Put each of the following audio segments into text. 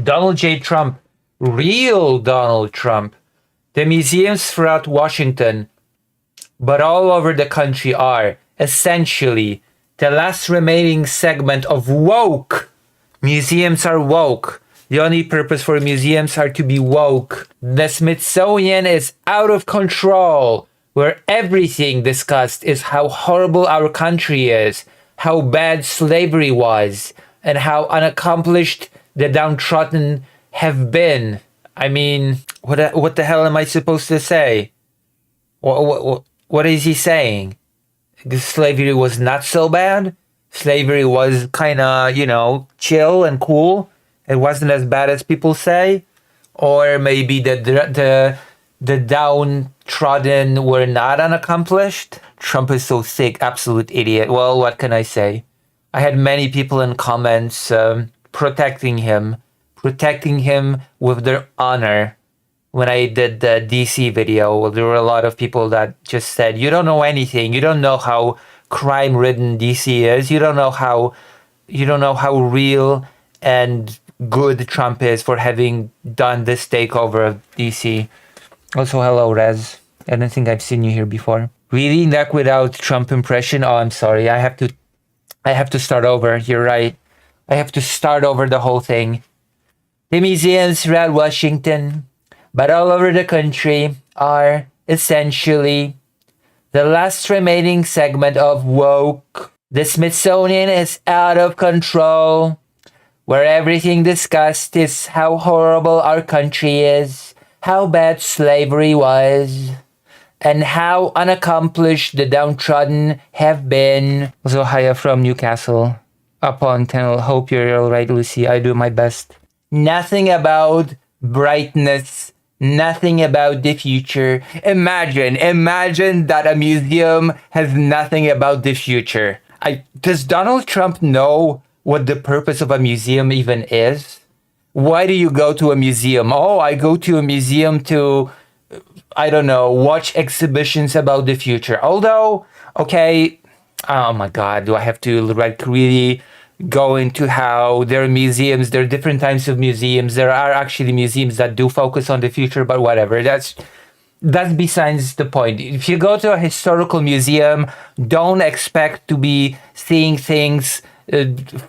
Donald J. Trump, real Donald Trump. The museums throughout Washington, but all over the country, are essentially the last remaining segment of woke. Museums are woke. The only purpose for museums are to be woke. The Smithsonian is out of control, where everything discussed is how horrible our country is, how bad slavery was, and how unaccomplished the downtrodden have been. I mean, what the hell am I supposed to say? What is he saying? Slavery was not so bad? Slavery was kind of, chill and cool? It wasn't as bad as people say? Or maybe the downtrodden were not unaccomplished? Trump is so sick, absolute idiot. Well, what can I say? I had many people in comments protecting him with their honor. When I did the DC video, there were a lot of people that just said, you don't know anything. You don't know how crime-ridden DC is. You don't know how real and good Trump is for having done this takeover of DC. Also, hello, Rez. I don't think I've seen you here before. Reading that without Trump impression? Oh, I'm sorry. I have to start over. You're right. I have to start over the whole thing. The museums throughout Washington, but all over the country, are essentially the last remaining segment of woke. The Smithsonian is out of control, where everything discussed is how horrible our country is, how bad slavery was, and how unaccomplished the downtrodden have been. Also, hiya from Newcastle upon Tunnel. Hope you're alright, Lucy. I do my best. Nothing about brightness, nothing about the future. Imagine that a museum has nothing about the future. Does Donald Trump know what the purpose of a museum even is? Why do you go to a museum? Oh, I go to a museum to, I don't know, watch exhibitions about the future. Although, okay, oh my God, do I have to really go into how there are museums, there are different types of museums. There are actually museums that do focus on the future, but whatever. That's besides the point. If you go to a historical museum, don't expect to be seeing things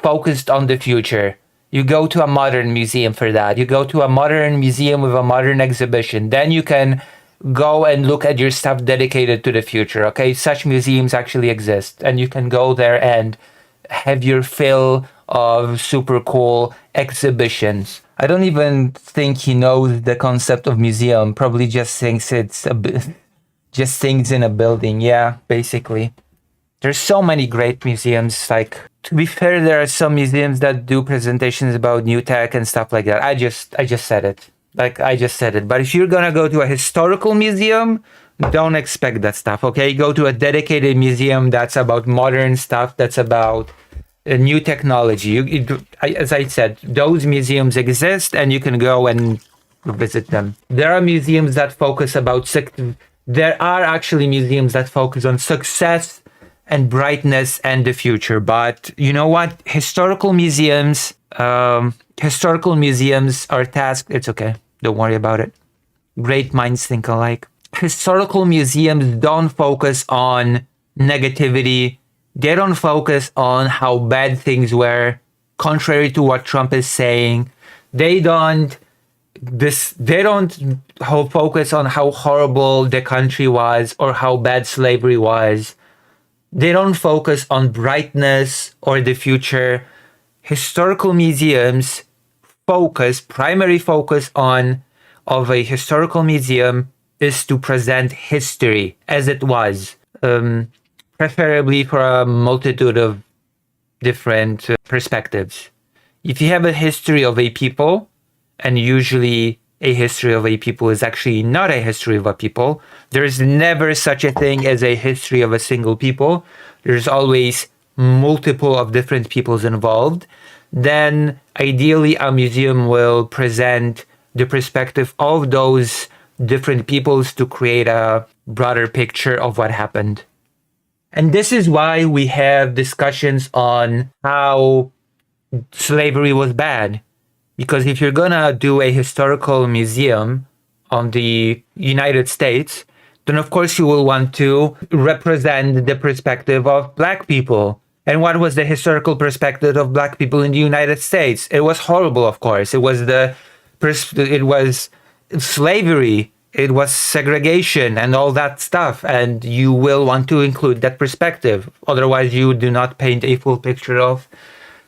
focused on the future. You go to a modern museum for that. You go to a modern museum with a modern exhibition. Then you can go and look at your stuff dedicated to the future, okay? Such museums actually exist, and you can go there and have your fill of super cool exhibitions. I don't even think he knows the concept of museum. Probably just thinks it's just things in a building. Yeah, basically. There's so many great museums. Like, to be fair, there are some museums that do presentations about new tech and stuff like that. I just said it. I just said it. But if you're gonna go to a historical museum, don't expect that stuff, okay? Go to a dedicated museum that's about modern stuff, that's about new technology. As I said, those museums exist and you can go and visit them. There are museums that focus there are actually museums that focus on success and brightness and the future. But you know what? Historical museums are tasked. It's okay. Don't worry about it. Great minds think alike. Historical museums don't focus on negativity. They don't focus on how bad things were, contrary to what Trump is saying. They don't focus on how horrible the country was or how bad slavery was. They don't focus on brightness or the future. Historical museums primary focus of a historical museum is to present history as it was, preferably for a multitude of different perspectives. If you have a history of a people, and usually a history of a people is actually not a history of a people, there's never such a thing as a history of a single people. There's always multiple of different peoples involved. Then ideally a museum will present the perspective of those different peoples to create a broader picture of what happened. And this is why we have discussions on how slavery was bad. Because if you're gonna do a historical museum on the United States, then of course you will want to represent the perspective of Black people. And what was the historical perspective of Black people in the United States? It was horrible, of course. It was it was slavery, it was segregation, and all that stuff. And you will want to include that perspective. Otherwise, you do not paint a full picture of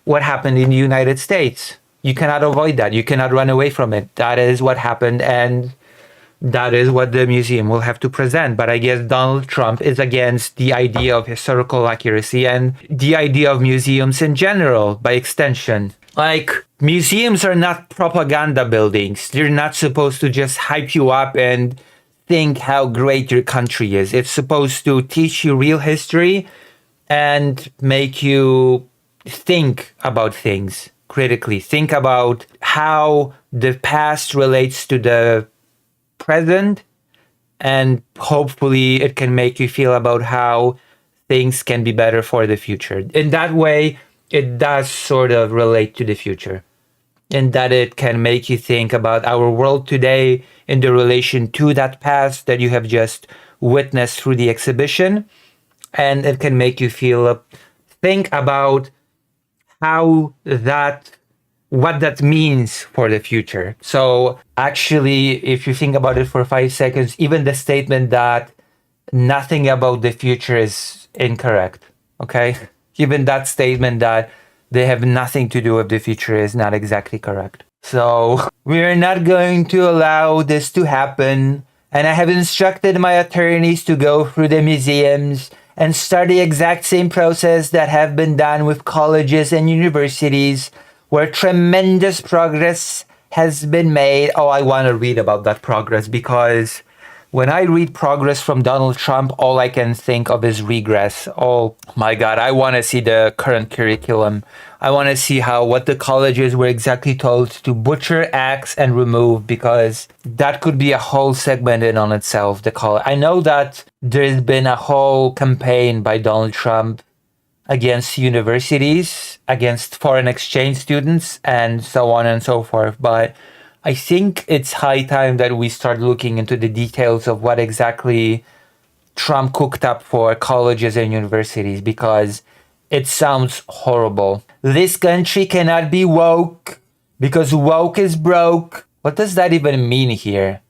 what happened in the United States. You cannot avoid that. You cannot run away from it. That is what happened, and that is what the museum will have to present. But I guess Donald Trump is against the idea of historical accuracy and the idea of museums in general, by extension. Like, museums are not propaganda buildings. They're not supposed to just hype you up and think how great your country is. It's supposed to teach you real history and make you think about things critically. Think about how the past relates to the present, and hopefully it can make you feel about how things can be better for the future. In that way, it does sort of relate to the future, in that it can make you think about our world today in the relation to that past that you have just witnessed through the exhibition, and it can make you think about what that means for the future. So actually, if you think about it for 5 seconds, even the statement that nothing about the future is incorrect, okay? Even that statement that they have nothing to do with the future is not exactly correct. So we're not going to allow this to happen. And I have instructed my attorneys to go through the museums and start the exact same process that have been done with colleges and universities, where tremendous progress has been made. Oh, I want to read about that progress, because when I read progress from Donald Trump, all I can think of is regress. Oh my God, I want to see the current curriculum. I want to see what the colleges were exactly told to butcher, axe, and remove, because that could be a whole segment in on itself. I know that there's been a whole campaign by Donald Trump against universities, against foreign exchange students, and so on and so forth. But I think it's high time that we start looking into the details of what exactly Trump cooked up for colleges and universities, because it sounds horrible. This country cannot be woke because woke is broke. What does that even mean here?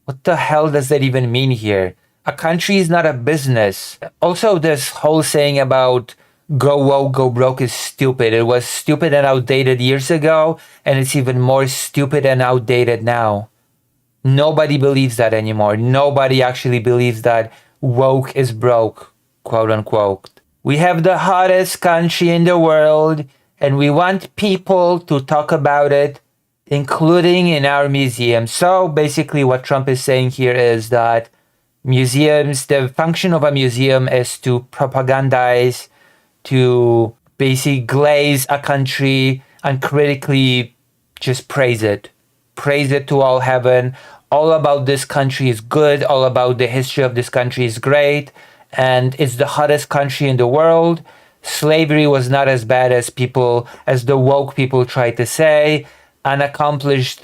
What the hell does that even mean here? A country is not a business. Also, this whole saying about go woke, go broke is stupid. It was stupid and outdated years ago, and it's even more stupid and outdated now. Nobody believes that anymore. Nobody actually believes that woke is broke, quote unquote. We have the hottest country in the world, and we want people to talk about it, including in our museum. So basically what Trump is saying here is that the function of a museum is to propagandize, to basically glaze a country and critically just praise it to all heaven. All about this country is good, all about the history of this country is great, and it's the hottest country in the world. Slavery was not as bad as the woke people try to say. Unaccomplished,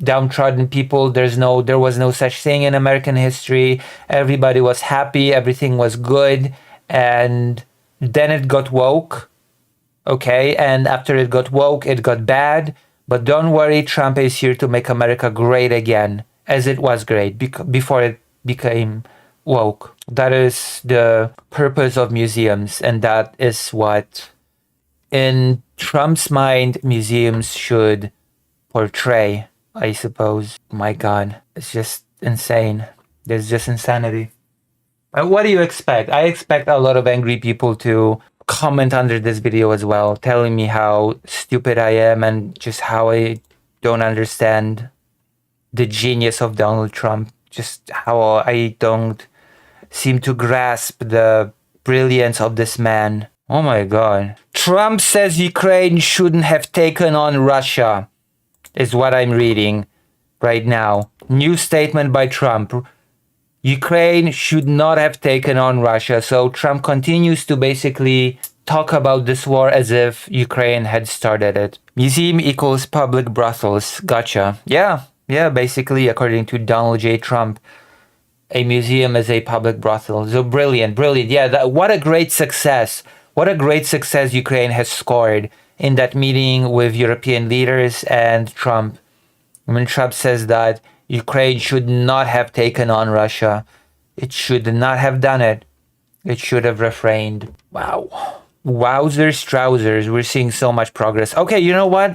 downtrodden people, there was no such thing in American history. Everybody was happy, everything was good, and then it got woke, okay? And after it got woke, it got bad. But don't worry, Trump is here to make America great again, as it was great before it became woke. That is the purpose of museums, and that is what, in Trump's mind, museums should portray, I suppose. My God, it's just insane. There's just insanity. What do you expect? I expect a lot of angry people to comment under this video as well, telling me how stupid I am and just how I don't understand the genius of Donald Trump, just how I don't seem to grasp the brilliance of this man. Oh my God. Trump says Ukraine shouldn't have taken on Russia, is what I'm reading right now. New statement by Trump. Ukraine should not have taken on Russia. So Trump continues to basically talk about this war as if Ukraine had started it. Museum equals public brothels. Gotcha. Yeah, basically, according to Donald J. Trump, a museum is a public brothel. So brilliant. Yeah, what a great success. What a great success Ukraine has scored in that meeting with European leaders and Trump. When Trump says that Ukraine should not have taken on Russia, it should not have done it. It should have refrained. Wow. Wowzers, trousers. We're seeing so much progress. Okay, you know what?